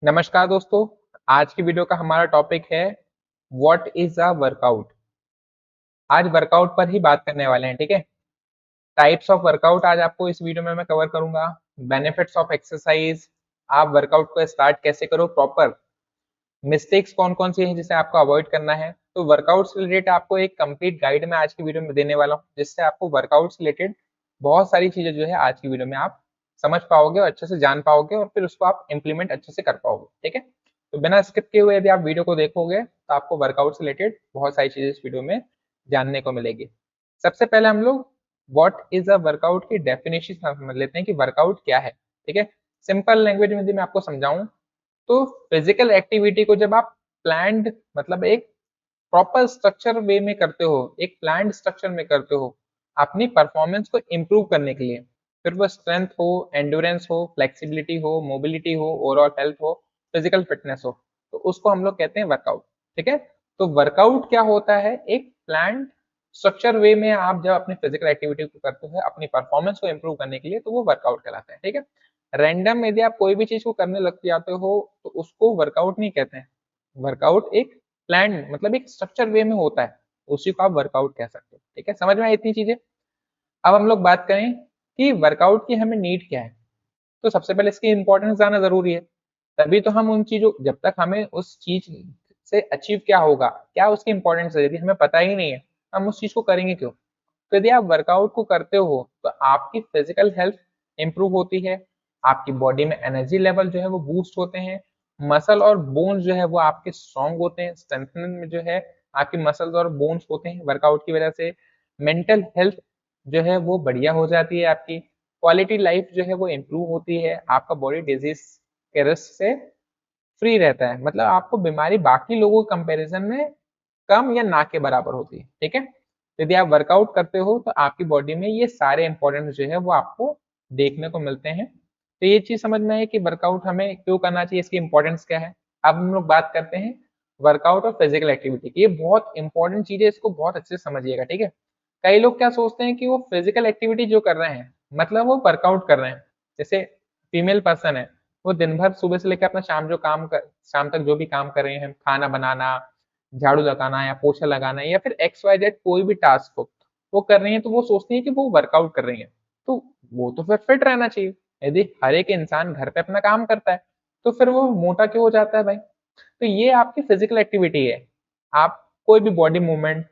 नमस्कार दोस्तों। आज की वीडियो का हमारा टॉपिक है व्हाट इज अ वर्कआउट। आज वर्कआउट पर ही बात करने वाले हैं, ठीक है। टाइप्स ऑफ वर्कआउट आज आपको इस वीडियो में मैं कवर करूंगा। बेनिफिट्स ऑफ एक्सरसाइज, आप वर्कआउट को स्टार्ट कैसे करो प्रॉपर, मिस्टेक्स कौन कौन सी हैं जिसे आपको अवॉइड करना है। तो वर्कआउट से रिलेटेड आपको एक कंप्लीट गाइड मैं आज की वीडियो में देने वाला हूँ, जिससे आपको वर्कआउट से रिलेटेड बहुत सारी चीजें जो है आज की वीडियो में आप समझ पाओगे और अच्छे से जान पाओगे और फिर उसको आप इम्प्लीमेंट अच्छे से कर पाओगे, ठीक है। तो बिना स्किप किए हुए यदि आप वीडियो को देखोगे तो आपको वर्कआउट से रिलेटेड बहुत सारी चीजें इस वीडियो में जानने को मिलेगी। सबसे पहले हम लोग व्हाट इज अ वर्कआउट की डेफिनेशन समझ लेते हैं कि वर्कआउट क्या है, ठीक है। सिंपल लैंग्वेज में यदि मैं आपको समझाऊं तो फिजिकल एक्टिविटी को जब आप प्लान्ड मतलब एक प्रॉपर स्ट्रक्चर वे में करते हो, एक प्लान्ड स्ट्रक्चर में करते हो अपनी परफॉर्मेंस को इम्प्रूव करने के लिए, फिर वो स्ट्रेंथ हो, एंड्योरेंस हो, फ्लेक्सिबिलिटी हो, मोबिलिटी हो, ओवरऑल हेल्थ हो, फिजिकल फिटनेस हो, तो उसको हम लोग कहते हैं वर्कआउट, ठीक है। तो वर्कआउट क्या होता है? एक प्लान्ड स्ट्रक्चर वे में आप जब अपनी फिजिकल एक्टिविटी को करते हो अपनी परफॉर्मेंस को इम्प्रूव करने के लिए, तो वो वर्कआउट कहलाता है, ठीक है। रैंडम यदि आप कोई भी चीज को करने लग जाते हो तो उसको वर्कआउट नहीं कहते हैं। वर्कआउट एक प्लान मतलब एक स्ट्रक्चर वे में होता है, उसी को आप वर्कआउट कह सकते हो, ठीक है। समझ में आई इतनी चीजें। अब हम लोग बात करें कि वर्कआउट की हमें नीड क्या है। तो सबसे पहले इसकी इंपॉर्टेंस जानना जरूरी है, तभी तो हम उन चीजों, जब तक हमें उस चीज से अचीव क्या होगा, क्या उसकी इंपॉर्टेंस है, यदि हमें पता ही नहीं है हम उस चीज को करेंगे क्यों। तो यदि आप वर्कआउट को करते हो तो आपकी फिजिकल हेल्थ इंप्रूव होती है, आपकी बॉडी में एनर्जी लेवल जो है वो बूस्ट होते हैं, मसल और बोन्स जो है वो आपके स्ट्रांग होते हैं, स्ट्रेंथनिंग में जो है आपकी मसल्स और बोन्स होते हैं वर्कआउट की वजह से। मेंटल हेल्थ जो है वो बढ़िया हो जाती है, आपकी क्वालिटी लाइफ जो है वो इम्प्रूव होती है, आपका बॉडी डिजीज के रिस्क से फ्री रहता है, मतलब आपको बीमारी बाकी लोगों के कंपैरिजन में कम या ना के बराबर होती है, ठीक है। तो यदि आप वर्कआउट करते हो तो आपकी बॉडी में ये सारे इंपॉर्टेंट जो है वो आपको देखने को मिलते हैं। तो ये चीज समझ में है कि वर्कआउट हमें क्यों करना चाहिए, इसकी इंपॉर्टेंस क्या है। अब हम लोग बात करते हैं वर्कआउट और फिजिकल एक्टिविटी की। ये बहुत इंपॉर्टेंट चीज है, इसको बहुत अच्छे से समझिएगा, ठीक है। कई लोग क्या सोचते हैं कि वो फिजिकल एक्टिविटी जो कर रहे हैं मतलब वो वर्कआउट कर रहे हैं। जैसे फीमेल पर्सन है, वो दिन भर सुबह से लेकर अपना शाम तक जो भी काम कर रहे हैं, खाना बनाना, झाड़ू लगाना या पोछा लगाना या फिर एक्स वाई जेड कोई भी टास्क हो वो कर रही है, तो वो सोचती है कि वो वर्कआउट कर रही है। तो वो तो फिर फिट रहना चाहिए। यदि हर एक इंसान घर पे अपना काम करता है तो फिर वो मोटा क्यों हो जाता है भाई। तो ये आपकी फिजिकल एक्टिविटी है। आप कोई भी बॉडी मूवमेंट,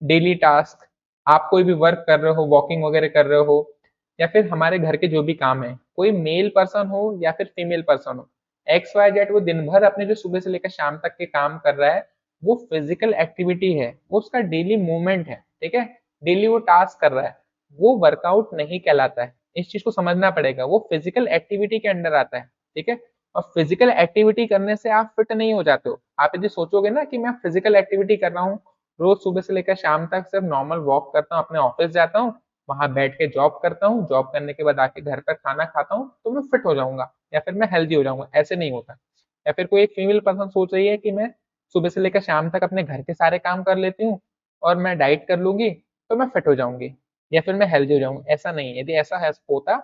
डेली टास्क, आप कोई भी वर्क कर रहे हो, वॉकिंग वगैरह कर रहे हो, या फिर हमारे घर के जो भी काम है, कोई मेल पर्सन हो या फिर फीमेल पर्सन हो, एक्स वाई जेड वो दिन भर अपने जो सुबह से लेकर शाम तक के काम कर रहा है, वो फिजिकल एक्टिविटी है, वो उसका डेली मूवमेंट है, ठीक है। डेली वो टास्क कर रहा है, वो वर्कआउट नहीं कहलाता है। इस चीज को समझना पड़ेगा, वो फिजिकल एक्टिविटी के अंडर आता है, ठीक है। और फिजिकल एक्टिविटी करने से आप फिट नहीं हो जाते हो। आप यदि सोचोगे ना कि मैं फिजिकल एक्टिविटी कर रहा हूँ, रोज सुबह से लेकर शाम तक सिर्फ नॉर्मल वॉक करता हूँ, अपने ऑफिस जाता हूँ, वहां बैठ के जॉब करता हूँ, जॉब करने के बाद आके घर पर खाना खाता हूँ, तो मैं फिट हो जाऊंगा या फिर मैं हेल्दी हो जाऊंगा, ऐसे नहीं होता। या फिर कोई एक फीमेल पर्सन सोच रही है कि मैं सुबह से लेकर शाम तक अपने घर के सारे काम कर लेती हूँ और मैं डाइट कर लूंगी तो मैं फिट हो जाऊंगी या फिर मैं हेल्दी हो जाऊंगी, ऐसा नहीं है। यदि ऐसा होता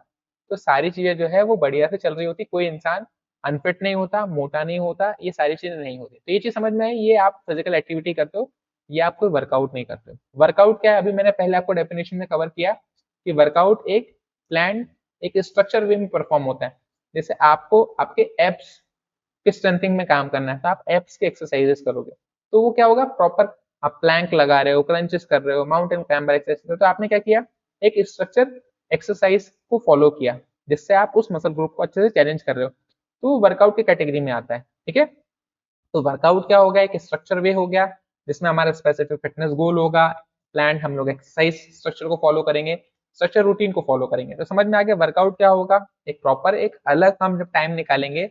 तो सारी चीजें जो है वो बढ़िया से चल रही होती, कोई इंसान अनफिट नहीं होता, मोटा नहीं होता, ये सारी चीजें नहीं होती। तो ये चीज समझ में आई, ये आप फिजिकल एक्टिविटी करते हो, ये आप कोई वर्कआउट नहीं करते हो। वर्कआउट क्या है, अभी मैंने पहले आपको डेफिनेशन में कवर किया कि वर्कआउट एक प्लान, एक स्ट्रक्चर वे में परफॉर्म होता है। जैसे आपको आपके एप्स के स्ट्रेंथिंग में काम करना है तो आप एप्स के एक्सरसाइजेस करोगे, तो वो क्या होगा, प्रॉपर आप प्लैंक लगा रहे हो, क्रंचेस कर रहे हो, माउंटेन क्लाइंबर एक्सरसाइज, तो आपने क्या किया, एक स्ट्रक्चर एक्सरसाइज को फॉलो किया जिससे आप उस मसल ग्रुप को अच्छे से चैलेंज कर रहे हो, तो वो वर्कआउट की कैटेगरी में आता है, ठीक है। तो वर्कआउट क्या हो गया, एक स्ट्रक्चर वे हो गया जिसमें हमारा स्पेसिफिक फिटनेस गोल होगा, प्लान हम लोग एक्सरसाइज स्ट्रक्चर को फॉलो करेंगे, स्ट्रक्चर रूटीन को फॉलो करेंगे। तो समझ में आ गया वर्कआउट क्या होगा, एक प्रॉपर एक अलग हम जब टाइम निकालेंगे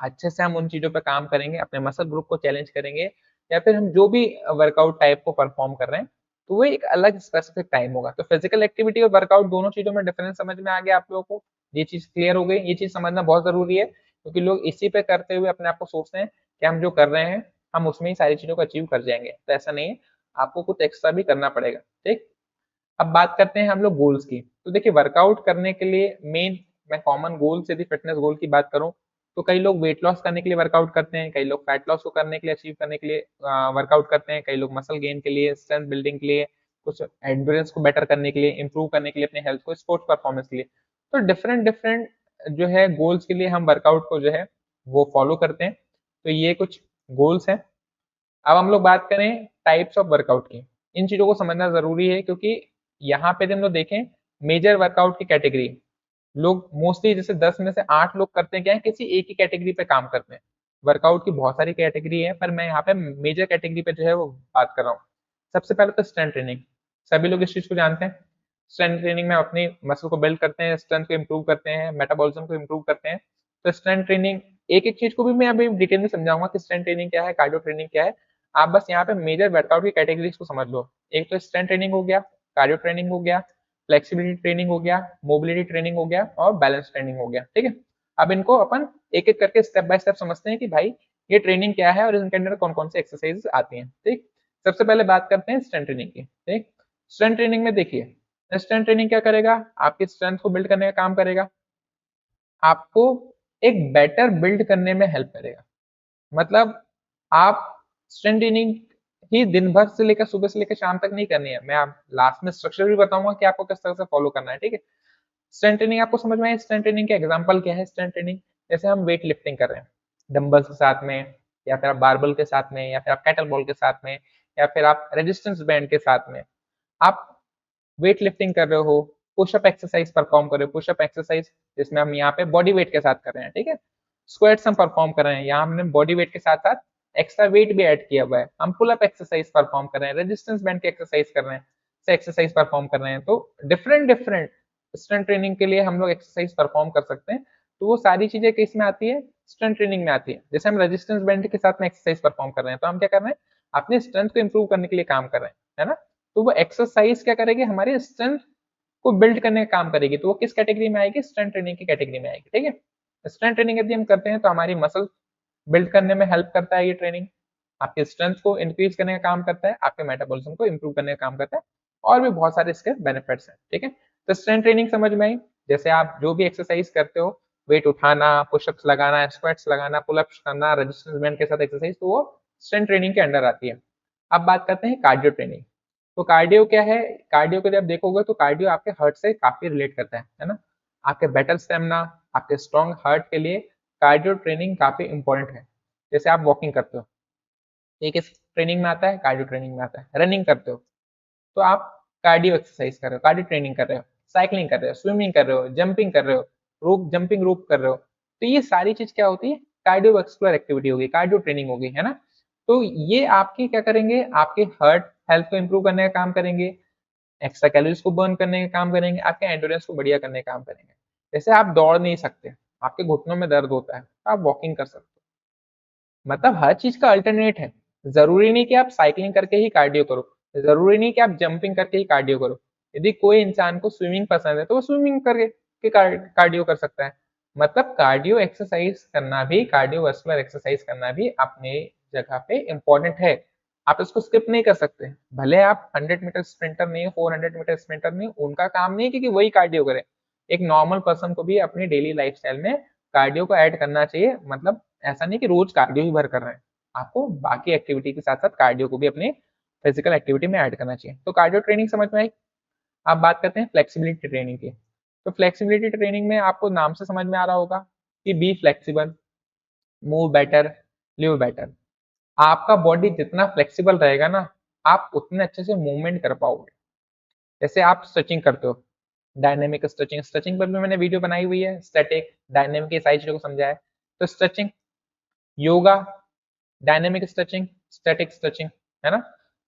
अच्छे से हम उन चीजों पर काम करेंगे, अपने मसल ग्रुप को चैलेंज करेंगे, या फिर हम जो भी वर्कआउट टाइप को परफॉर्म कर रहे हैं तो वो एक अलग स्पेसिफिक टाइम होगा। तो फिजिकल एक्टिविटी और वर्कआउट दोनों चीजों में डिफरेंस समझ में आ गया आप लोगों को, ये चीज क्लियर हो गई। ये चीज समझना बहुत जरूरी है क्योंकि लोग इसी पे करते हुए अपने आप को सोचते हैं कि हम जो कर रहे हैं हम उसमें ही सारी चीजों को अचीव कर जाएंगे, तो ऐसा नहीं है, आपको कुछ एक्स्ट्रा भी करना पड़ेगा, ठीक। अब बात करते हैं हम लोग गोल्स की। तो देखिए वर्कआउट करने के लिए मेन, मैं कॉमन गोल्स यदि फिटनेस गोल की बात करूं तो कई लोग वेट लॉस करने के लिए वर्कआउट करते हैं, कई लोग फैट लॉस को करने के लिए, अचीव करने के लिए वर्कआउट करते हैं, कई लोग मसल गेन के लिए, स्ट्रेंथ बिल्डिंग के लिए, कुछ एंड्योरेंस को बेटर करने के लिए, इंप्रूव करने के लिए, अपने हेल्थ को, स्पोर्ट्स परफॉर्मेंस के लिए। तो डिफरेंट डिफरेंट जो है गोल्स के लिए हम वर्कआउट को जो है वो फॉलो करते हैं। तो ये कुछ गोल्स हैं। अब हम लोग बात करें टाइप्स ऑफ वर्कआउट की। इन चीजों को समझना जरूरी है, क्योंकि यहाँ पे हम लोग देखें मेजर वर्कआउट की कैटेगरी, लोग मोस्टली जैसे 10 में से 8 लोग करते हैं क्या है, किसी एक ही कैटेगरी पे काम करते हैं। वर्कआउट की बहुत सारी कैटेगरी है, पर मैं यहाँ पे मेजर कैटेगरी पे जो है वो बात कर रहा हूँ। सबसे पहले तो स्ट्रेंथ ट्रेनिंग, सभी लोग इस चीज को जानते हैं। स्ट्रेंथ ट्रेनिंग में अपनी मसल को बिल्ड करते हैं, स्ट्रेंथ को इम्प्रूव करते हैं, मेटाबॉलिज्म को इम्प्रूव करते हैं। तो स्ट्रेंथ ट्रेनिंग, एक एक चीज को भी मैं अभी डिटेल में समझाऊंगा कि स्ट्रेंथ ट्रेनिंग क्या है, कार्डियो ट्रेनिंग क्या है। आप बस यहाँ पे मेजर वर्कआउट की कैटेगरीज को समझ लो। एक तो स्ट्रेंथ ट्रेनिंग हो गया, कार्डियो ट्रेनिंग हो गया, फ्लेक्सिबिलिटी ट्रेनिंग हो गया, मोबिलिटी ट्रेनिंग हो गया, और बैलेंस ट्रेनिंग हो गया। ठीक है, अब इनको अपन एक एक करके स्टेप बाय स्टेप समझते हैं कि भाई ये ट्रेनिंग क्या है और इनके अंदर कौन कौन से एक्सरसाइज आती हैं। ठीक, सबसे पहले बात करते हैं स्ट्रेंथ ट्रेनिंग की। ठीक, स्ट्रेंथ ट्रेनिंग में देखिए, स्ट्रेंथ ट्रेनिंग क्या करेगा, आपकी स्ट्रेंथ को बिल्ड करने का काम करेगा, आपको एक बेटर बिल्ड करने में हेल्प करेगा। मतलब आप स्ट्रेंथ ट्रेनिंग ही दिन भर से लेकर सुबह से लेकर शाम तक नहीं करनी है। मैं आप लास्ट में स्ट्रक्चर भी बताऊंगा कि आपको किस तरह से फॉलो करना है। ठीक है, स्ट्रेंथ ट्रेनिंग आपको समझ में आया। स्ट्रेंथ ट्रेनिंग का एग्जांपल क्या है? स्ट्रेंथ ट्रेनिंग जैसे हम वेट लिफ्टिंग कर रहे हैं डंबल्स के साथ में, या फिर आप बारबल के साथ में, या फिर आप कैटल बॉल के साथ में, या फिर आप रेजिस्टेंस बैंड के साथ में आप वेट लिफ्टिंग कर रहे हो, पुशअप एक्सरसाइज परफॉर्म कर रहे हो। पुशअप एक्सरसाइज जिसमें हम यहाँ पे बॉडी वेट के साथ कर रहे हैं। ठीक है, स्क्वाट्स हम परफॉर्म कर रहे हैं, यहाँ हमने बॉडी वेट के साथ साथ एक्स्ट्रा वेट भी ऐड किया हुआ है। हम पुल अप एक्सरसाइज परफॉर्म कर रहे हैं, रेजिस्टेंस बैंड की एक्सरसाइज कर रहे हैं, से एक्सरसाइज परफॉर्म कर रहे हैं। तो डिफरेंट डिफरेंट स्ट्रेंथ ट्रेनिंग के लिए हम लोग एक्सरसाइज परफॉर्म कर सकते हैं। तो वो सारी चीजें किस में आती है? स्ट्रेंथ ट्रेनिंग में आती है। जैसे हम रेजिस्टेंस बैंड के साथ में एक्सरसाइज परफॉर्म कर रहे हैं, तो हम क्या कर रहे हैं? अपने स्ट्रेंथ को इंप्रूव करने के लिए काम कर रहे हैं, है ना। तो वो एक्सरसाइज क्या करेगी? हमारी स्ट्रेंथ को बिल्ड करने का काम करेगी। तो वो किस कैटेगरी में आएगी? स्ट्रेंथ ट्रेनिंग की कैटेगरी में आएगी। ठीक है, स्ट्रेंथ ट्रेनिंग यदि हम करते हैं तो हमारी मसल बिल्ड करने में हेल्प करता है ये ट्रेनिंग, आपके स्ट्रेंथ को इंक्रीज करने का काम करता है, आपके मेटाबॉलिज्म को इंप्रूव करने का काम करता है, और भी बहुत सारे इसके बेनिफिट्स हैं। ठीक है, तो स्ट्रेंथ ट्रेनिंग समझ में आई। जैसे आप जो भी एक्सरसाइज करते हो, वेट उठाना, पुशअप्स लगाना, स्क्वाट्स लगाना, पुलअप्स करना, रेजिस्टेंस बैंड के साथ एक्सरसाइज, तो वो स्ट्रेंथ ट्रेनिंग के अंडर आती है। अब बात करते हैं कार्डियो ट्रेनिंग। तो कार्डियो क्या है? कार्डियो को जब देखोगे तो कार्डियो आपके हार्ट से काफी रिलेट करता है ना। आपके बेटर स्टेमिना, आपके स्ट्रॉन्ग हार्ट के लिए कार्डियो ट्रेनिंग काफी इंपॉर्टेंट है। जैसे आप वॉकिंग करते हो, ये किस ट्रेनिंग में आता है? कार्डियो ट्रेनिंग में आता है। रनिंग करते हो तो आप कार्डियो एक्सरसाइज कर रहे हो, कार्डियो ट्रेनिंग कर रहे हो। साइकिलिंग कर रहे हो, स्विमिंग कर रहे हो, जंपिंग कर रहे हो, रोप जंपिंग रोप कर रहे हो, तो ये सारी चीज क्या होती है? कार्डियोवैस्कुलर एक्टिविटी होगी, कार्डियो ट्रेनिंग होगी, है ना। तो ये आपकी क्या करेंगे? आपके हार्ट हेल्थ को इंप्रूव करने का काम करेंगे, एक्स्ट्रा कैलोरीज को बर्न करने का काम करेंगे, आपके एंडोरेंस को बढ़िया करने का काम करेंगे। जैसे आप दौड़ नहीं सकते, आपके घुटनों में दर्द होता है, तो आप वॉकिंग कर सकते हो। मतलब हर चीज का अल्टरनेट है। जरूरी नहीं कि आप साइकिलिंग करके ही कार्डियो करो, जरूरी नहीं कि आप जंपिंग करके ही कार्डियो करो। यदि कोई इंसान को स्विमिंग पसंद है तो वो स्विमिंग करके कार्डियो कर सकता है। मतलब कार्डियो एक्सरसाइज करना भी, कार्डियोवास्कुलर एक्सरसाइज करना भी अपने जगह पे इंपॉर्टेंट है। आप इसको स्किप नहीं कर सकते। भले आप 100 मीटर स्प्रिंटर नहीं हो, 400 मीटर स्प्रिंटर नहीं हो, उनका काम नहीं है कि वही कार्डियो करे। एक नॉर्मल पर्सन को भी अपनी डेली लाइफस्टाइल में कार्डियो को ऐड करना चाहिए। मतलब ऐसा नहीं कि रोज कार्डियो ही भर कर रहे हैं, आपको बाकी एक्टिविटी के साथ साथ कार्डियो को भी अपने फिजिकल एक्टिविटी में ऐड करना चाहिए। तो कार्डियो ट्रेनिंग समझ में आई। आप बात करते हैं फ्लेक्सिबिलिटी ट्रेनिंग की। तो फ्लेक्सिबिलिटी ट्रेनिंग में आपको नाम से समझ में आ रहा होगा कि be flexible, move better, live better. आपका बॉडी जितना फ्लेक्सिबल रहेगा ना, आप उतने अच्छे से मूवमेंट कर पाओगे। जैसे आप स्ट्रेचिंग करते हो, डायनेमिक स्ट्रेचिंग, स्ट्रेचिंग पर भी मैंने वीडियो बनाई हुई है, स्टैटिक डायनेमिक, ये सारी चीजों को समझा है। तो stretching, yoga, dynamic stretching, static stretching, है ना,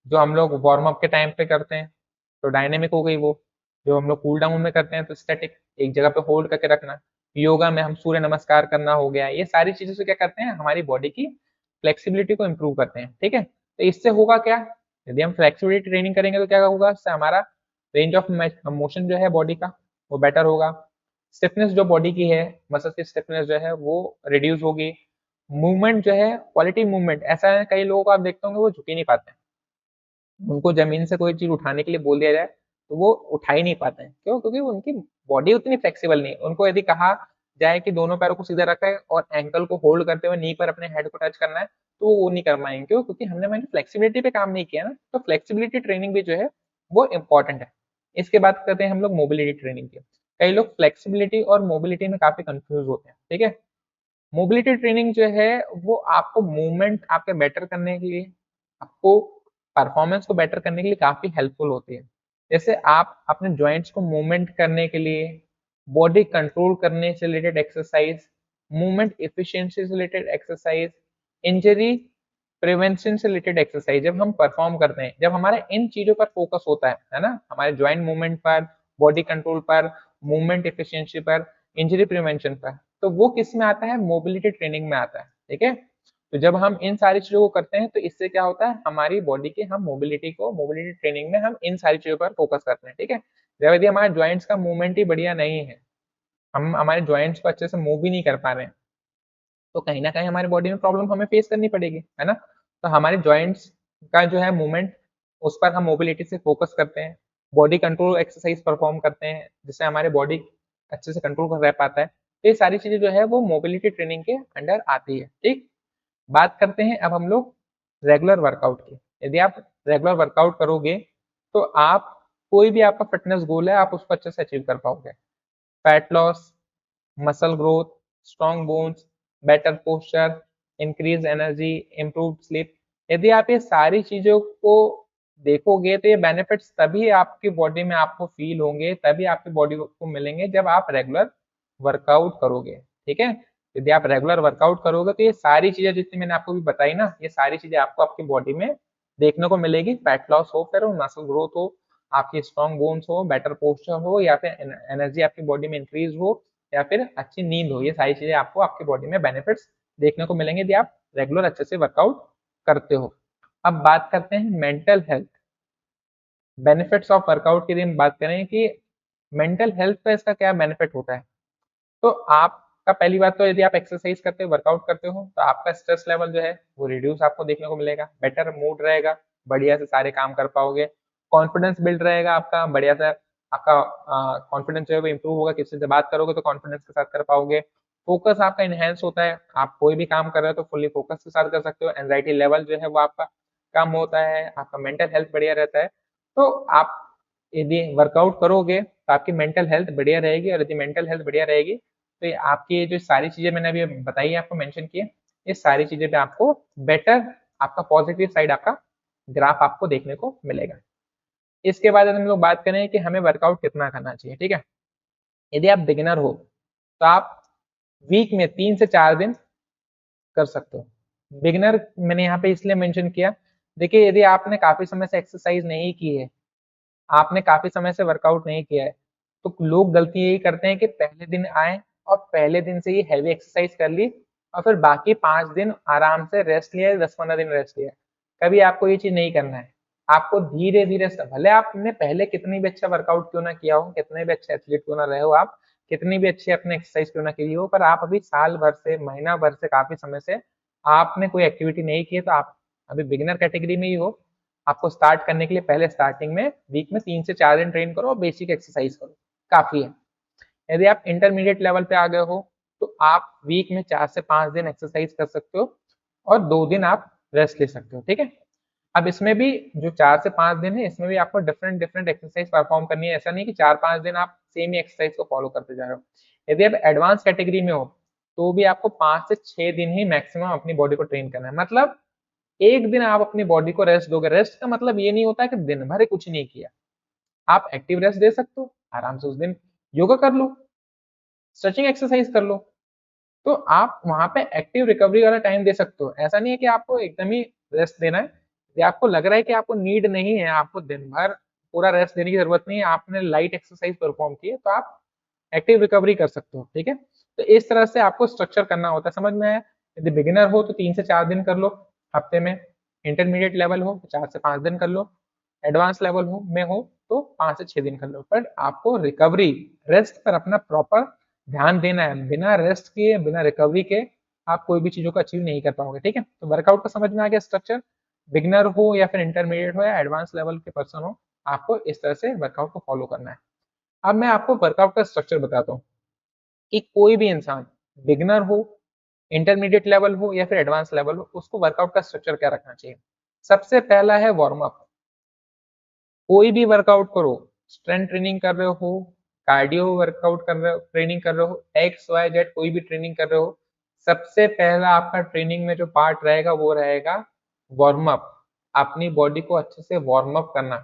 जो हम लोग वार्म अप के टाइम पे करते हैं तो डायनेमिक हो गई वो। जो हम लोग कूल डाउन में करते हैं तो स्टैटिक, एक जगह पे होल्ड करके रखना। योगा में हम सूर्य नमस्कार करना हो गया, ये सारी चीजें से क्या करते हैं? हमारी बॉडी की फ्लेक्सिबिलिटी को इंप्रूव करते हैं। ठीक है, तो इससे होगा क्या? यदि हम फ्लेक्सिबिलिटी ट्रेनिंग करेंगे तो क्या होगा? इससे हमारा रेंज ऑफ मोशन जो है बॉडी का वो बेटर होगा। स्टिफनेस जो बॉडी की है, मसल की स्टिफनेस जो है वो रिड्यूस होगी। मूवमेंट जो है, क्वालिटी मूवमेंट, ऐसा है कई लोगों को आप देखते होंगे वो झुक ही नहीं पाते हैं। उनको जमीन से कोई चीज उठाने के लिए बोल दिया जाए तो वो उठा ही नहीं पाते हैं। क्यों? क्योंकि उनकी बॉडी उतनी फ्लेक्सिबल नहीं है। उनको यदि कहा जाए कि दोनों पैरों को सीधा रखा है और एंकल को होल्ड करते हुए नी पर अपने हेड को टच करना है, तो वो नहीं कर पाएंगे। क्यों? क्योंकि मैंने फ्लेक्सिबिलिटी पे काम नहीं किया ना। तो फ्लेक्सिबिलिटी ट्रेनिंग भी जो है वो इंपॉर्टेंट है। इसके बाद करते हैं हम लोग मोबिलिटी ट्रेनिंग की। कई लोग फ्लेक्सिबिलिटी और मोबिलिटी में काफी कंफ्यूज होते हैं, ठीक है। मोबिलिटी ट्रेनिंग जो है वो आपको मूवमेंट आपके बेटर करने के लिए, आपको परफॉर्मेंस को बेटर करने के लिए काफी हेल्पफुल होती है। जैसे आप अपने जॉइंट्स को मूवमेंट करने के लिए, बॉडी कंट्रोल करने से रिलेटेड एक्सरसाइज, मूवमेंट एफिशिएंसी से रिलेटेड एक्सरसाइज, इंजरी प्रिवेंशन से रिलेटेड एक्सरसाइज जब हम परफॉर्म करते हैं, जब हमारे इन चीजों पर फोकस होता है ना, हमारे जॉइंट मूवमेंट पर, बॉडी कंट्रोल पर, मूवमेंट एफिशिएंसी पर, इंजरी प्रिवेंशन पर, तो वो किस में आता है? मोबिलिटी ट्रेनिंग में आता है, ठीक है। तो जब हम इन सारी चीजों को करते हैं तो इससे क्या होता है? हमारी बॉडी की हम मोबिलिटी ट्रेनिंग में हम इन सारी चीजों पर फोकस करते हैं, ठीक है। जब यदि हमारे ज्वाइंट्स का मूवमेंट ही बढ़िया नहीं है, हम हमारे ज्वाइंट्स को अच्छे से मूव भी नहीं कर पा रहे हैं, तो कहीं ना कहीं हमारी बॉडी में प्रॉब्लम हमें फेस करनी पड़ेगी, है ना। तो हमारे जॉइंट्स का जो है मूवमेंट, उस पर हम मोबिलिटी से फोकस करते हैं, बॉडी कंट्रोल एक्सरसाइज परफॉर्म करते हैं जिससे हमारे बॉडी अच्छे से कंट्रोल कर रह पाता है। तो ये सारी चीजें जो है वो मोबिलिटी ट्रेनिंग के अंडर आती है, ठीक। बात करते हैं अब हम लोग रेगुलर वर्कआउट की। यदि आप रेगुलर वर्कआउट करोगे तो आप कोई भी आपका फिटनेस गोल है आप उसको अच्छे से अचीव कर पाओगे। Fat loss, muscle growth, strong bones, better posture, increase energy, improve sleep, यदि आप ये सारी चीजों को देखोगे तो ये बेनिफिट्स तभी आपकी बॉडी में आपको फील होंगे, तभी आपकी बॉडी को मिलेंगे जब आप रेगुलर वर्कआउट करोगे, ठीक है। यदि आप रेगुलर वर्कआउट करोगे तो ये सारी चीजें जितनी मैंने आपको भी बताई ना, ये सारी चीजें आपको आपकी बॉडी में देखने को मिलेगी। फैट लॉस हो, फिर मसल ग्रोथ हो, आपकी स्ट्रॉन्ग बोन्स हो, बेटर पोस्चर हो, या फिर एनर्जी आपकी बॉडी में इंक्रीज हो, या फिर अच्छी नींद हो, ये सारी चीजें आपको आपकी बॉडी में बेनिफिट्स देखने को मिलेंगे यदि आप रेगुलर अच्छे से वर्कआउट करते हो। अब बात करते हैं mental health, benefits of workout की हम बात करें कि मेंटल हेल्थ पे इसका क्या बेनिफिट होता है। तो आपका पहली बात तो यदि आप एक्सरसाइज करते हो, वर्कआउट करते हो, तो आपका स्ट्रेस लेवल जो है वो रिड्यूस आपको देखने को मिलेगा, बेटर मूड रहेगा, बढ़िया से सारे काम कर पाओगे, कॉन्फिडेंस बिल्ड रहेगा आपका बढ़िया से, आपका कॉन्फिडेंस जो है वो इंप्रूव होगा, किसी से बात करोगे तो कॉन्फिडेंस के साथ कर पाओगे, फोकस आपका इनहेंस होता है, आप कोई भी काम कर रहे हो तो फुल्ली फोकस के साथ कर सकते हो, एंजाइटी लेवल जो है वो आपका कम होता है, आपका मेंटल हेल्थ बढ़िया रहता है। तो आप यदि वर्कआउट करोगे तो आपकी मेंटल हेल्थ बढ़िया रहेगी, और यदि मेंटल हेल्थ बढ़िया रहेगी तो ये आपकी ये जो सारी चीजें मैंने अभी बताई है, आपको मेंशन किए, ये सारी चीजें पे आपको बेटर, आपका पॉजिटिव साइड, आपका ग्राफ आपको देखने को मिलेगा। इसके बाद हम लोग बात करें कि हमें वर्कआउट कितना करना चाहिए, ठीक है। यदि आप बिगिनर हो तो आप वीक में 3 से 4 दिन कर सकते हो। बिगिनर मैंने यहाँ पे इसलिए मेंशन किया, देखिए यदि आपने काफी समय से एक्सरसाइज नहीं की है, आपने काफी समय से वर्कआउट नहीं किया है, तो लोग गलती यही करते हैं कि पहले दिन आए और पहले दिन से ही हैवी एक्सरसाइज कर ली, और फिर बाकी 5 दिन आराम से रेस्ट लिया, 10-15 दिन रेस्ट लिया। कभी आपको ये चीज नहीं करना है। आपको धीरे धीरे, भले आपने पहले कितनी भी अच्छा वर्कआउट क्यों ना किया हो, कितने भी अच्छे एथलीट क्यों ना रहे हो आप, कितनी भी अच्छी अपने एक्सरसाइज क्यों ना की हो, पर आप अभी साल भर से, महीना भर से, काफी समय से आपने कोई एक्टिविटी नहीं की है, तो आप अभी बिगिनर कैटेगरी में ही हो। आपको स्टार्ट करने के लिए पहले स्टार्टिंग में वीक में 3 से 4 दिन ट्रेन करो और बेसिक एक्सरसाइज करो, काफी है। यदि आप इंटरमीडिएट लेवल पे आ गए हो तो आप वीक में 4 से 5 दिन एक्सरसाइज कर सकते हो और 2 दिन आप रेस्ट ले सकते हो, ठीक है। अब इसमें भी जो 4 से 5 दिन है, इसमें भी आपको डिफरेंट डिफरेंट एक्सरसाइज परफॉर्म करनी है। ऐसा नहीं कि 4-5 दिन आप सेम ही एक्सरसाइज को फॉलो करते जा रहे हो। यदि आप एडवांस कैटेगरी में हो तो भी आपको 5 से 6 दिन ही मैक्सिमम अपनी बॉडी को ट्रेन करना है। मतलब एक दिन आप अपनी बॉडी को रेस्ट दोगे। रेस्ट का मतलब ये नहीं होता कि दिन भर कुछ नहीं किया। आप एक्टिव रेस्ट दे सकते हो, आराम से उस दिन योगा कर लो, स्ट्रेचिंग एक्सरसाइज कर लो, तो आप वहां पे एक्टिव रिकवरी वाला टाइम दे सकते हो। ऐसा नहीं है कि आपको एकदम ही रेस्ट देना है। या आपको लग रहा है कि आपको नीड नहीं है, आपको दिन भर पूरा रेस्ट देने की जरूरत नहीं है, आपने लाइट एक्सरसाइज परफॉर्म की है, तो आप एक्टिव रिकवरी कर सकते हो, ठीक है। तो इस तरह से आपको स्ट्रक्चर करना होता है, समझ में आया। यदि बिगिनर हो तो 3 से 4 दिन कर लो हफ्ते में, इंटरमीडिएट लेवल हो तो 4 से 5 दिन कर लो, एडवांस लेवल हो में हो तो 5 से 6 दिन कर लो। पर आपको रिकवरी, रेस्ट पर अपना प्रॉपर ध्यान देना है। बिना रेस्ट के, बिना रिकवरी के आप कोई भी चीजों को अचीव नहीं कर पाओगे, ठीक है। तो वर्कआउट का समझ में आ गया स्ट्रक्चर। बिगिनर हो या फिर इंटरमीडिएट हो या एडवांस लेवल के पर्सन हो, आपको इस तरह से वर्कआउट को फॉलो करना है। अब मैं आपको वर्कआउट का स्ट्रक्चर बताता हूँ कि कोई भी इंसान, बिगनर हो, इंटरमीडिएट लेवल हो या फिर एडवांस लेवल हो, उसको वर्कआउट का स्ट्रक्चर क्या रखना चाहिए। सबसे पहला है वार्म अप। कोई भी वर्कआउट करो, स्ट्रेंथ ट्रेनिंग कर रहे हो, कार्डियो वर्कआउट कर रहे हो, ट्रेनिंग कर रहे हो, एक्स वाई जेड कोई भी ट्रेनिंग कर रहे हो, सबसे पहला आपका ट्रेनिंग में जो पार्ट रहेगा वो रहेगा वार्म अप। अपनी बॉडी को अच्छे से वार्म अप करना।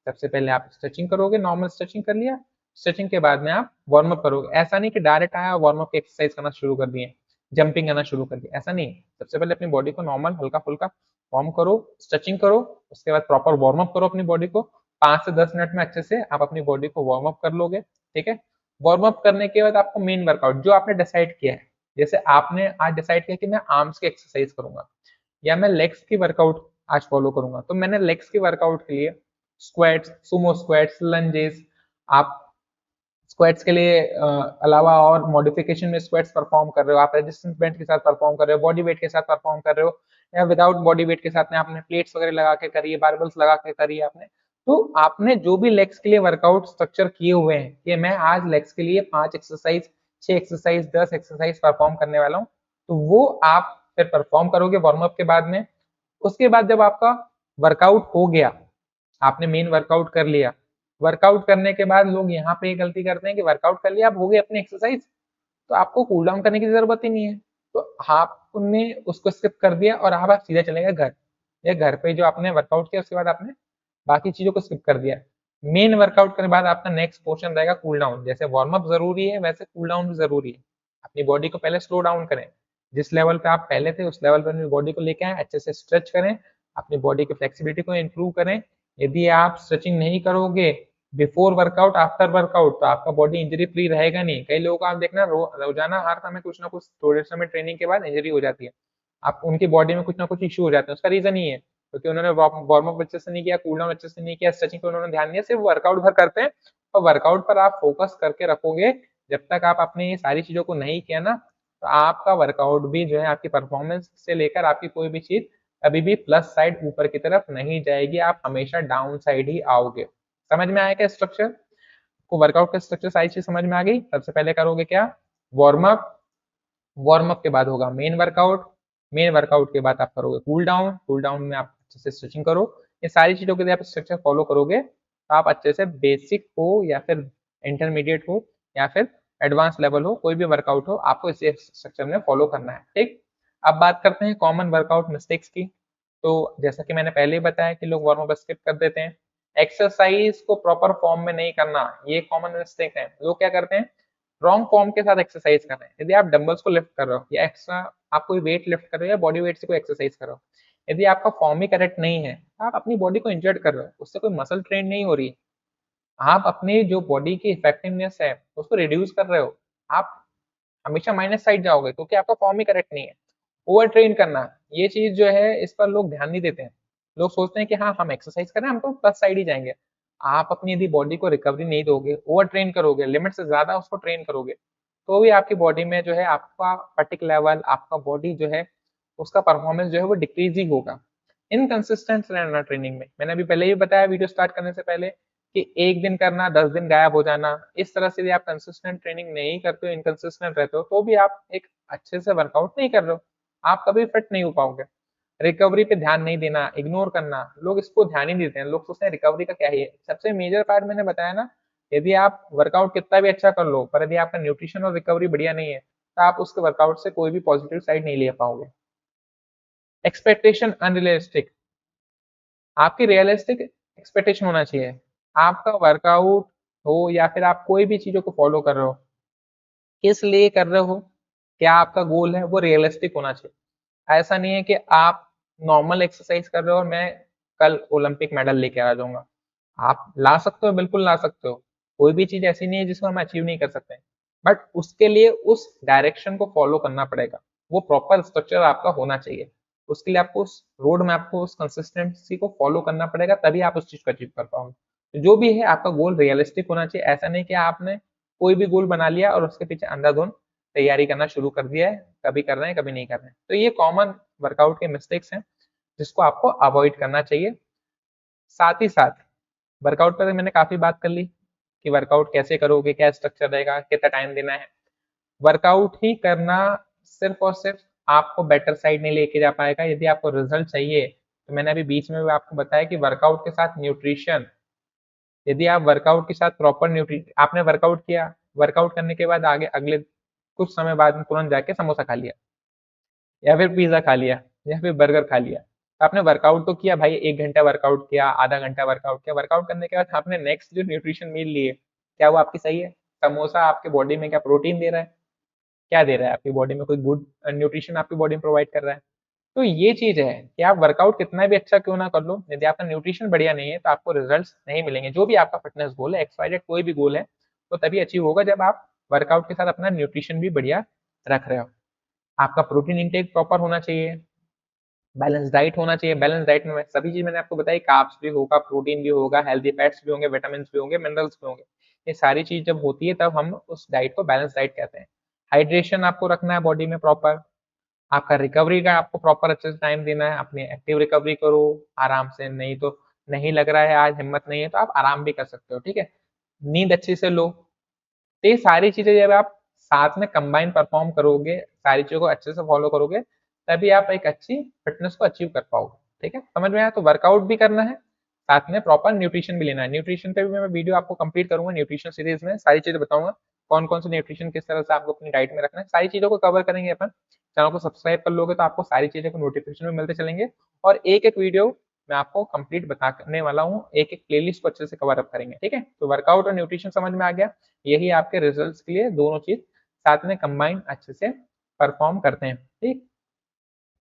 सबसे पहले आप स्ट्रेचिंग करोगे, नॉर्मल स्ट्रेचिंग कर लिया, स्ट्रेचिंग के बाद में आप वार्म अप करोगे। ऐसा नहीं कि डायरेक्ट आया वार्म अप की एक्सरसाइज करना शुरू कर दिए, जंपिंग करना शुरू कर दिया, ऐसा नहीं। सबसे पहले अपनी बॉडी को नॉर्मल हल्का फुल्का वार्म करो, स्ट्रेचिंग करो, उसके बाद प्रॉपर वार्म अप करो अपनी बॉडी को। 5 से 10 मिनट में अच्छे से आप अपनी बॉडी को वार्म अप कर लोगे, ठीक है। वार्म अप करने के बाद आपको मेन वर्कआउट जो आपने डिसाइड किया है, जैसे आपने आज डिसाइड किया कि मैं आर्म्स की एक्सरसाइज करूंगा या मैं लेग्स की वर्कआउट आज फॉलो करूंगा, तो मैंने लेग्स की वर्कआउट के लिए स्क्वाट्स, सुमो स्क्वाट्स, लंजेस, आप स्क्वाट्स के लिए अलावा और मॉडिफिकेशन में स्क्वाट्स परफॉर्म कर रहे हो, आप रेजिस्टेंस बेंच के साथ परफॉर्म कर रहे हो, बॉडी वेट के साथ परफॉर्म कर रहे हो, या विदाउट बॉडी वेट के साथ में आपने प्लेट्स वगैरह लगा के करी है, बारबल्स लगा के करी है आपने, तो आपने जो भी लेग्स के लिए वर्कआउट स्ट्रक्चर किए हुए हैं कि मैं आज लेग्स के लिए 5 एक्सरसाइज, 6 एक्सरसाइज, 10 एक्सरसाइज परफॉर्म करने वाला हूँ, तो वो आप फिर परफॉर्म करोगे वार्म अप के बाद में। उसके बाद जब आपका वर्कआउट हो गया, आपने मेन वर्कआउट कर लिया, वर्कआउट करने के बाद लोग यहाँ पे गलती करते हैं कि वर्कआउट कर लिया, आप हो गए अपनी एक्सरसाइज, तो आपको कूल डाउन करने की जरूरत ही नहीं है, तो आपने उसको स्किप कर दिया और आप सीधा चले गए घर, या घर पे जो आपने वर्कआउट किया उसके बाद आपने बाकी चीजों को स्किप कर दिया। मेन वर्कआउट के बाद आपका नेक्स्ट पोर्शन रहेगा कूल डाउन। जैसे वार्म अप जरूरी है वैसे कूल डाउन भी जरूरी है। अपनी बॉडी को पहले स्लो डाउन करें, जिस लेवल पे आप पहले थे उस लेवल पर अपनी बॉडी को लेके आए, अच्छे से स्ट्रेच करें, अपनी बॉडी की फ्लेक्सिबिलिटी को इंप्रूव करें। यदि आप स्ट्रेचिंग नहीं करोगे बिफोर वर्कआउट, आफ्टर वर्कआउट, तो आपका बॉडी इंजरी फ्री रहेगा नहीं। कई लोगों को आप देखना रोजाना हर समय कुछ ना कुछ थोड़े समय ट्रेनिंग के बाद इंजरी हो जाती है, आप उनकी बॉडी में कुछ ना कुछ इश्यू हो जाते हैं। उसका रीजन ही है क्योंकि उन्होंने वार्म अप अच्छे से नहीं किया, कूल डाउन अच्छे से नहीं किया, स्ट्रेचिंग पे उन्होंने ध्यान दिया, सिर्फ वर्कआउट भर करते हैं। और वर्कआउट पर आप फोकस करके रखोगे, जब तक आप अपने ये सारी चीजों को नहीं किया ना, तो आपका वर्कआउट भी जो है आपकी परफॉर्मेंस से लेकर आपकी कोई भी चीज कभी भी प्लस साइड ऊपर की तरफ नहीं जाएगी, आप हमेशा डाउन साइड ही आओगे। समझ में आया क्या स्ट्रक्चर को? वर्कआउट का स्ट्रक्चर सारी चीज समझ में आ गई। सबसे पहले करोगे क्या, वार्म अप, वार्म अप के बाद होगा मेन वर्कआउट, मेन वर्कआउट के बाद आप करोगे कूल डाउन, कूल डाउन में आप अच्छे से स्ट्रेचिंग करो। ये सारी चीजों के लिए आप स्ट्रक्चर फॉलो करोगे तो आप अच्छे से बेसिक हो या फिर इंटरमीडिएट हो या फिर एडवांस लेवल हो, कोई भी वर्कआउट हो, आपको इसे स्ट्रक्चर में फॉलो करना है, ठीक। अब बात करते हैं कॉमन वर्कआउट मिस्टेक्स की। तो जैसा कि मैंने पहले ही बताया कि लोग वार्म अप स्किप कर देते हैं, एक्सरसाइज को प्रॉपर फॉर्म में नहीं करना, ये कॉमन मिस्टेक है। लोग क्या करते हैं, रॉन्ग फॉर्म के साथ एक्सरसाइज कर रहे हैं। यदि आप डंबल्स को लिफ्ट कर रहे हो या एक्स्ट्रा आप कोई वेट लिफ्ट कर रहे हो या बॉडी वेट से कोई एक्सरसाइज कर रहे हो, यदि आपका फॉर्म ही करेक्ट नहीं है, आप अपनी बॉडी को इंजर्ड कर रहे हो, उससे कोई मसल ट्रेन नहीं हो रही, आप अपनी जो बॉडी की इफेक्टिवनेस है उसको रिड्यूस कर रहे हो, आप हमेशा माइनस साइड जाओगे क्योंकि आपका फॉर्म ही करेक्ट नहीं है। ओवर ट्रेन करना, ये चीज जो है इस पर लोग ध्यान नहीं देते हैं। लोग सोचते हैं कि हाँ हम एक्सरसाइज करें हम तो प्लस साइड ही जाएंगे। आप अपनी यदि बॉडी को रिकवरी नहीं दोगे, ओवर ट्रेन करोगे, लिमिट से ज्यादा उसको ट्रेन करोगे, तो भी आपकी बॉडी में जो है आपका फटिक लेवल, आपका बॉडी जो है उसका परफॉर्मेंस जो है वो डिक्रीज ही होगा। इनकंसिस्टेंट रहना ट्रेनिंग में, मैंने अभी पहले ही बताया वीडियो स्टार्ट करने से पहले कि एक दिन करना 10 दिन गायब हो जाना, इस तरह से भी आप कंसिस्टेंट ट्रेनिंग नहीं करते हो, इनकंसिस्टेंट रहते हो, तो भी आप एक अच्छे से वर्कआउट नहीं कर रहे हो, आप कभी फिट नहीं हो पाओगे। रिकवरी पे ध्यान नहीं देना, इग्नोर करना, लोग इसको ध्यान ही नहीं देते हैं। लोग सोचते हैं रिकवरी का क्या है, सबसे मेजर पार्ट मैंने बताया ना, यदि आप वर्कआउट कितना भी अच्छा कर लो पर यदि आपका न्यूट्रिशन और रिकवरी बढ़िया नहीं है, तो आप उसके वर्कआउट से कोई भी पॉजिटिव साइड नहीं ले पाओगे। एक्सपेक्टेशन अनरियलिस्टिक, आपकी रियलिस्टिक एक्सपेक्टेशन होना चाहिए। आपका वर्कआउट हो या फिर आप कोई भी चीजों को फॉलो कर रहे हो, किस लिए कर रहे हो, क्या आपका गोल है, वो रियलिस्टिक होना चाहिए। ऐसा नहीं है कि आप नॉर्मल एक्सरसाइज कर रहे हो और मैं कल ओलंपिक मेडल लेके आ जाऊंगा। आप ला सकते हो, बिल्कुल ला सकते हो, कोई भी चीज ऐसी नहीं है जिसको हम अचीव नहीं कर सकते, बट उसके लिए उस डायरेक्शन को फॉलो करना पड़ेगा, वो प्रॉपर स्ट्रक्चर आपका होना चाहिए। उसके लिए आपको उस रोड में आपको उस कंसिस्टेंसी को फॉलो करना पड़ेगा, तभी आप उस चीज को अचीव कर पाओगे। तो जो भी है आपका गोल रियलिस्टिक होना चाहिए। ऐसा नहीं कि आपने कोई भी गोल बना लिया और उसके पीछे अंधाधुंध तैयारी करना शुरू कर दिया है, कभी कर रहे हैं कभी नहीं कर रहे हैं। तो ये कॉमन वर्कआउट के मिस्टेक्स हैं जिसको आपको अवॉइड करना चाहिए। साथ ही साथ वर्कआउट पर मैंने काफी बात कर ली कि वर्कआउट कैसे करोगे, क्या स्ट्रक्चर रहेगा, कितना टाइम देना है। वर्कआउट ही करना सिर्फ और सिर्फ आपको बेटर साइड नहीं लेके जा पाएगा। यदि आपको रिजल्ट चाहिए तो मैंने अभी बीच में भी आपको बताया कि वर्कआउट के साथ न्यूट्रिशन, यदि आप वर्कआउट के साथ प्रॉपर न्यूट्रिशन, आपने वर्कआउट किया, वर्कआउट करने के बाद आगे अगले कुछ समय बाद में तुरंत जाके समोसा खा लिया या फिर पिज्जा खा लिया या फिर बर्गर खा लिया, तो आपने वर्कआउट तो किया भाई, 1 घंटा वर्कआउट किया, आधा घंटा वर्कआउट किया, वर्कआउट करने के बाद आपने नेक्स्ट जो न्यूट्रिशन मील लिए, क्या वो आपकी सही है? समोसा आपके बॉडी में क्या प्रोटीन दे रहा है? क्या दे रहा है? आपकी बॉडी में कोई गुड न्यूट्रिशन आपकी बॉडी में प्रोवाइड कर रहा है? तो ये चीज है कि आप वर्कआउट कितना भी अच्छा क्यों ना कर लो, यदि आपका न्यूट्रिशन बढ़िया नहीं है तो आपको रिजल्ट्स नहीं मिलेंगे। जो भी आपका फिटनेस गोल है, एक्स कोई भी गोल है, तो तभी अचीव होगा जब आप वर्कआउट के साथ अपना न्यूट्रिशन भी बढ़िया रख रहे हो। आपका प्रोटीन इंटेक प्रॉपर होना चाहिए, बैलेंस डाइट होना चाहिए। बैलेंस डाइट में सभी चीज मैंने आपको बताई, कार्ब्स भी होगा, प्रोटीन भी होगा, हेल्दी फैट्स भी होंगे, विटामिन भी होंगे, मिनरल्स भी होंगे। ये सारी चीज जब होती है तब हम उस डाइट को बैलेंस डाइट कहते हैं। हाइड्रेशन आपको रखना है बॉडी में प्रॉपर, आपका रिकवरी का आपको प्रॉपर अच्छे से टाइम देना है, अपनी एक्टिव रिकवरी करो आराम से, नहीं तो नहीं लग रहा है आज हिम्मत नहीं है तो आप आराम भी कर सकते हो, ठीक है। नींद अच्छे से लो। तो ये सारी चीजें जब आप साथ में कंबाइन परफॉर्म करोगे, सारी चीजों को अच्छे से फॉलो करोगे, तभी आप एक अच्छी फिटनेस को अचीव कर पाओगे, ठीक है। समझ में आया? तो वर्कआउट भी करना है, साथ में प्रॉपर न्यूट्रिशन भी लेना है। न्यूट्रिशन पे भी मैं वीडियो आपको कंप्लीट करूंगा, न्यूट्रिशन सीरीज में सारी चीजें बताऊंगा, कौन कौन से न्यूट्रिशन किस तरह से आपको अपनी डाइट में रखना है, सारी चीजों को कवर करेंगे अपन। चैनल को सब्सक्राइब कर लोगे तो आपको सारी चीजें को नोटिफिकेशन में मिलते चलेंगे, और एक एक वीडियो मैं आपको कंप्लीट बताने वाला हूँ, एक एक प्लेलिस्ट को अच्छे से कवर अप करेंगे, ठीक है। तो वर्कआउट और न्यूट्रिशन समझ में आ गया, यही आपके रिजल्ट्स के लिए दोनों चीज साथ में कंबाइन अच्छे से परफॉर्म करते हैं, ठीक।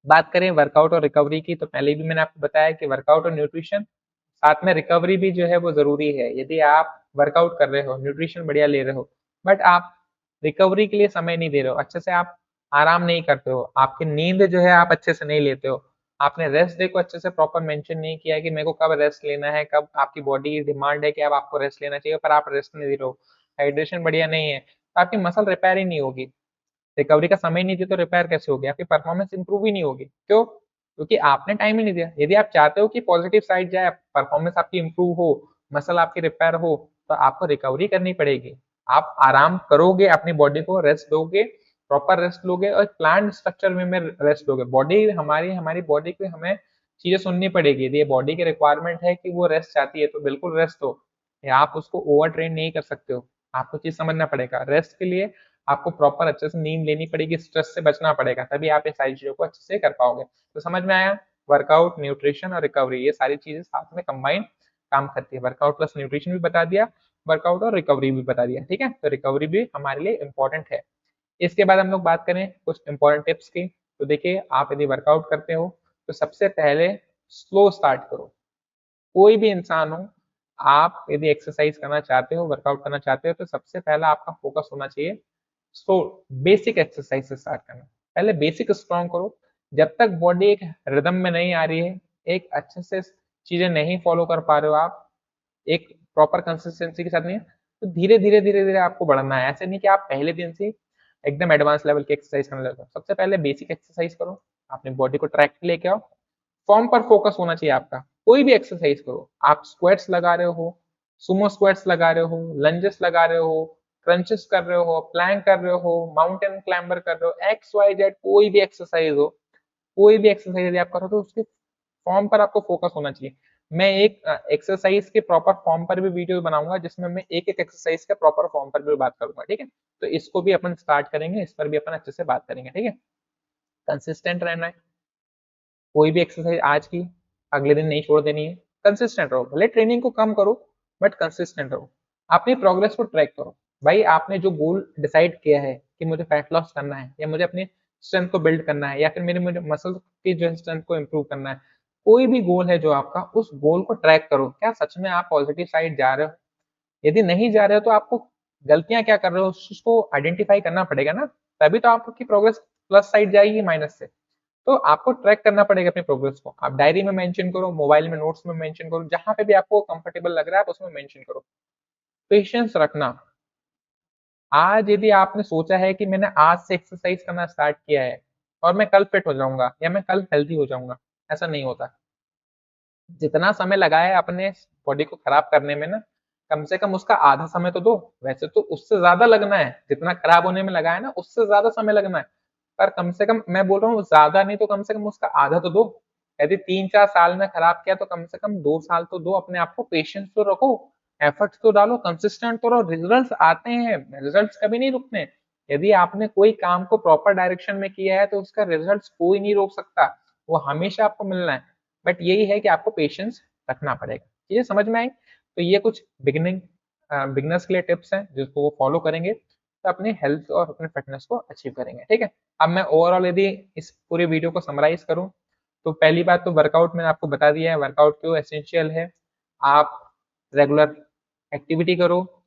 बात करें वर्कआउट और रिकवरी की, तो पहले भी मैंने आपको बताया कि वर्कआउट और न्यूट्रिशन साथ में रिकवरी भी जो है वो जरूरी है। यदि आप वर्कआउट कर रहे हो, न्यूट्रिशन बढ़िया ले रहे हो, बट आप रिकवरी के लिए समय नहीं दे रहे हो, अच्छे से आप आराम नहीं करते हो, आपकी नींद जो है आप अच्छे से नहीं लेते हो, आपने रेस्ट डे को अच्छे से प्रॉपर मेंशन नहीं किया है कि मेरे को कब रेस्ट लेना है, कब आपकी बॉडी डिमांड है कि अब आपको रेस्ट लेना चाहिए, पर आप रेस्ट नहीं दे रहे हो, हाइड्रेशन बढ़िया नहीं है, तो आपकी मसल रिपेयर ही नहीं होगी। रिकवरी का समय नहीं दिया तो रिपेयर कैसे होगी? आपकी परफॉर्मेंस इंप्रूव ही नहीं होगी। क्यों? क्योंकि आपने टाइम ही नहीं दिया। यदि आप चाहते हो कि पॉजिटिव साइड जाए, परफॉर्मेंस आपकी इंप्रूव हो, मसल आपकी रिपेयर हो, तो आपको रिकवरी करनी पड़ेगी। आप आराम करोगे, अपनी बॉडी को रेस्ट दोगे, प्रॉपर रेस्ट लोगे और प्लान स्ट्रक्चर में रेस्ट दोगे। बॉडी हमारी हमारी बॉडी को हमें चीजें सुननी पड़ेगी। यदि बॉडी की रिक्वायरमेंट है कि वो रेस्ट चाहती है तो बिल्कुल रेस्ट दो, या आप उसको ओवर ट्रेन नहीं कर सकते हो। आपको चीज समझना पड़ेगा, रेस्ट के लिए आपको प्रॉपर अच्छे से नींद लेनी पड़ेगी, स्ट्रेस से बचना पड़ेगा, तभी आप ये सारी चीजों को अच्छे से कर पाओगे। तो समझ में आया? वर्कआउट, न्यूट्रिशन और रिकवरी, ये सारी चीजें साथ में कंबाइन काम करती है। वर्कआउट प्लस न्यूट्रिशन भी बता दिया, वर्कआउट और रिकवरी भी बता दिया, ठीक है। तो रिकवरी भी हमारे लिए इंपॉर्टेंट है। इसके बाद हम लोग बात करें कुछ इंपॉर्टेंट टिप्स की, तो देखिए, आप यदि वर्कआउट करते हो तो सबसे पहले स्लो स्टार्ट करो। कोई भी इंसान हो, आप यदि एक्सरसाइज करना चाहते हो, वर्कआउट करना चाहते हो, तो सबसे पहला आपका फोकस होना चाहिए सो बेसिक एक्सरसाइज से स्टार्ट करना। पहले बेसिक स्ट्रॉन्ग करो। जब तक बॉडी एक रिदम में नहीं आ रही है, एक अच्छे से चीजें नहीं फॉलो कर पा रहे हो आप, एक प्रॉपर कंसिस्टेंसी के साथ नहीं है, तो धीरे धीरे धीरे धीरे आपको बढ़ना है। ऐसे नहीं कि आप पहले दिन से एकदम एडवांस लेवल की एक्सरसाइज करने लगो। सबसे पहले बेसिक एक्सरसाइज करो, अपनी बॉडी को ट्रैक पे लेके आओ, फॉर्म पर फोकस होना चाहिए आपका। कोई भी एक्सरसाइज करो, आप स्क्वाट्स लगा रहे हो, सुमो स्क्वाट्स लगा रहे हो, लंजेस लगा रहे हो, क्रंचेस कर रहे हो, प्लैंक कर रहे हो, माउंटेन क्लाइंबर कर रहे हो, एक्स वाई जेड कोई भी एक्सरसाइज हो, कोई भी एक्सरसाइज यदि आप करो तो उसके फॉर्म पर आपको फोकस होना चाहिए। मैं एक एक्सरसाइज के प्रॉपर फॉर्म पर भी वीडियो बनाऊंगा, जिसमें मैं एक एक एक्सरसाइज के प्रॉपर फॉर्म पर भी बात करूंगा, ठीक है। तो इसको भी अपन स्टार्ट करेंगे, इस पर भी अपन अच्छे से बात करेंगे, ठीक है। कंसिस्टेंट रहना है, कोई भी एक्सरसाइज आज की अगले दिन नहीं छोड़ देनी है। कंसिस्टेंट रहो, भले ट्रेनिंग को कम करो, बट कंसिस्टेंट रहो। अपनी प्रोग्रेस को ट्रैक करो। भाई, आपने जो गोल डिसाइड किया है कि मुझे फैट लॉस करना है, या मुझे अपनी स्ट्रेंथ को बिल्ड करना है, या फिर मेरे मुझे मसल की जो स्ट्रेंथ को इम्प्रूव करना है, कोई भी गोल है जो आपका, उस गोल को ट्रैक करो। क्या सच में आप पॉजिटिव साइड जा रहे हो? यदि नहीं जा रहे हो तो आपको गलतियां क्या कर रहे हो उसको आइडेंटिफाई करना पड़ेगा ना, तभी तो आपकी प्रोग्रेस प्लस साइड जाएगी माइनस से। तो आपको ट्रैक करना पड़ेगा अपनी प्रोग्रेस को। आप डायरी में मेंशन करो, मोबाइल में नोट्स में मेंशन करो, जहां पे भी आपको कंफर्टेबल लग रहा है आप उसमें मेंशन करो। पेशेंस रखना। आज यदि आपने सोचा है कि मैंने आज से एक्सरसाइज करना स्टार्ट किया है और मैं कल फिट हो जाऊंगा या मैं कल हेल्दी हो जाऊंगा, ऐसा नहीं होता। जितना समय लगा है अपने बॉडी को खराब करने में ना, कम से कम उसका आधा समय तो दो। वैसे तो उससे ज्यादा लगना है, जितना खराब होने में लगा है ना उससे ज्यादा समय लगना है, पर कम से कम मैं बोल रहा हूँ ज्यादा नहीं तो कम से कम उसका आधा तो दो। यदि 3-4 साल में खराब किया तो कम से कम 2 साल तो दो अपने आप को, पेशेंस तो रखो, एफर्ट्स तो डालो, कंसिस्टेंट तो रहो, रिजल्ट्स आते हैं, रिजल्ट्स कभी नहीं रुकते। यदि आपने कोई काम को प्रॉपर डायरेक्शन में किया है तो उसका रिजल्ट्स कोई नहीं रोक सकता, वो हमेशा आपको मिलना है। बट यही है कि आपको पेशेंस रखना पड़ेगा। चीजें समझ में आई? तो ये कुछ बिगनर्स के लिए टिप्स हैं जिसको वो फॉलो करेंगे तो अपनी हेल्थ और अपने फिटनेस को अचीव करेंगे। ठीक है, अब मैं ओवरऑल यदि इस पूरे वीडियो को समराइज करूं तो पहली बात तो वर्कआउट मैंने आपको बता दिया है, वर्कआउट क्यों एसेंशियल है। आप रेगुलर एक्टिविटी करो,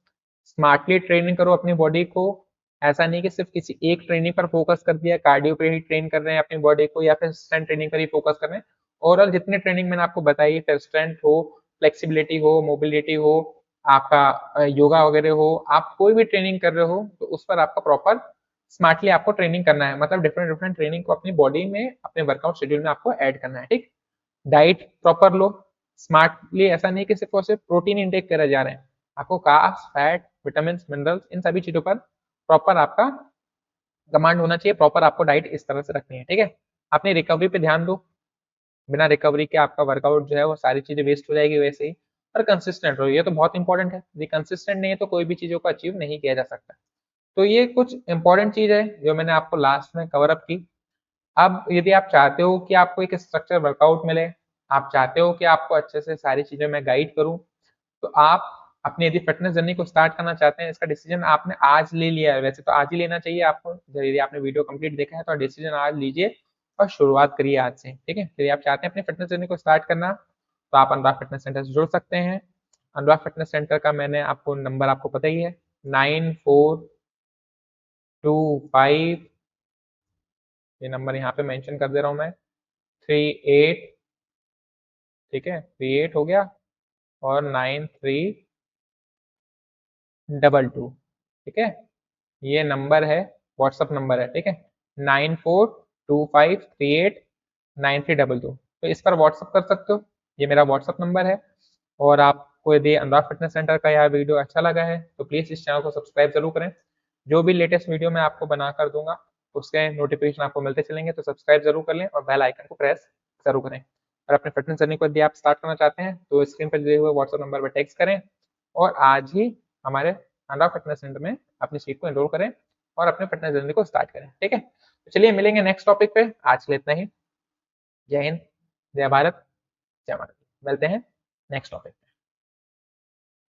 स्मार्टली ट्रेनिंग करो अपनी बॉडी को। ऐसा नहीं कि सिर्फ किसी एक ट्रेनिंग पर फोकस कर दिया, कार्डियो पे ही ट्रेन कर रहे हैं अपनी बॉडी को या फिर स्ट्रेंथ ट्रेनिंग पर ही फोकस कर रहे हैं। ओवरऑल जितनी ट्रेनिंग मैंने आपको बताई, फिर स्ट्रेंथ हो, फ्लेक्सिबिलिटी हो, मोबिलिटी हो, आपका योगा वगैरह हो, आप कोई भी ट्रेनिंग कर रहे हो तो उस पर आपका प्रॉपर स्मार्टली आपको ट्रेनिंग करना है, मतलब डिफरेंट डिफरेंट ट्रेनिंग को अपनी बॉडी में, अपने वर्कआउट शेड्यूल में आपको ऐड करना है। ठीक, डाइट प्रॉपर लो स्मार्टली, ऐसा नहीं कि सिर्फ और सिर्फ प्रोटीन इंटेक करे जा रहे हैं। आपको कार्ब्स, फैट, विटामिन, मिनरल्स, इन सभी चीजों पर प्रॉपर आपका कमांड होना चाहिए, प्रॉपर आपको डाइट इस तरह से रखनी है। ठीक है, अपनी रिकवरी पे ध्यान दो, बिना रिकवरी के आपका वर्कआउट जो है वो सारी चीजें वेस्ट हो जाएगी वैसे ही। और कंसिस्टेंट रहो, ये तो बहुत इंपॉर्टेंट है, यदि कंसिस्टेंट नहीं है तो कोई भी चीजों को अचीव नहीं किया जा सकता। तो ये कुछ इंपॉर्टेंट चीज है जो मैंने आपको लास्ट में कवर अप की। अब यदि आप चाहते हो कि आपको एक स्ट्रक्चर वर्कआउट मिले, आप चाहते हो कि आपको अच्छे से सारी चीजें मैं गाइड करूं, तो आप अपनी यदि फिटनेस जर्नी को स्टार्ट करना चाहते हैं, इसका डिसीजन आपने आज ले लिया है, वैसे तो आज ही लेना चाहिए आपको, यदि आपने वीडियो कंप्लीट देखा है तो डिसीजन आज लीजिए और शुरुआत करिए आज से। ठीक है, यदि आप चाहते हैं अपनी फिटनेस जर्नी को स्टार्ट करना तो आप अनुराग फिटनेस सेंटर से जुड़ सकते हैं। अनुराग फिटनेस सेंटर का मैंने आपको नंबर आपको पता ही है, 9425, ये नंबर यहाँ पे मेंशन कर दे रहा हूँ मैं, 38, ठीक है 38 हो गया, और 9322, ठीक है, ये नंबर है, व्हाट्सअप नंबर है। ठीक है, 9425389322, तो इस पर व्हाट्सअप कर सकते हो, ये मेरा व्हाट्सअप नंबर है। और आपको यदि अनुराग फिटनेस सेंटर का यह वीडियो अच्छा लगा है तो प्लीज़ इस चैनल को सब्सक्राइब जरूर करें। जो भी लेटेस्ट वीडियो मैं आपको बना कर दूंगा उसके नोटिफिकेशन आपको मिलते चलेंगे, तो सब्सक्राइब जरूर कर लें और बेल आइकन को प्रेस जरूर करें। और अपने फिटनेस जर्नी को यदि आप स्टार्ट करना चाहते हैं तो स्क्रीन पर दिए हुए व्हाट्सएप नंबर पर टेक्स्ट करें और आज ही हमारे अनुराग फिटनेस सेंटर में अपनी सीट को एनरोल करें और अपने फिटनेस जर्नी को स्टार्ट करें। ठीक है, तो चलिए मिलेंगे नेक्स्ट टॉपिक पे, आज के लिए इतना ही। जय हिंद, जय भारत, जय माता दी। मिलते हैं नेक्स्ट टॉपिक।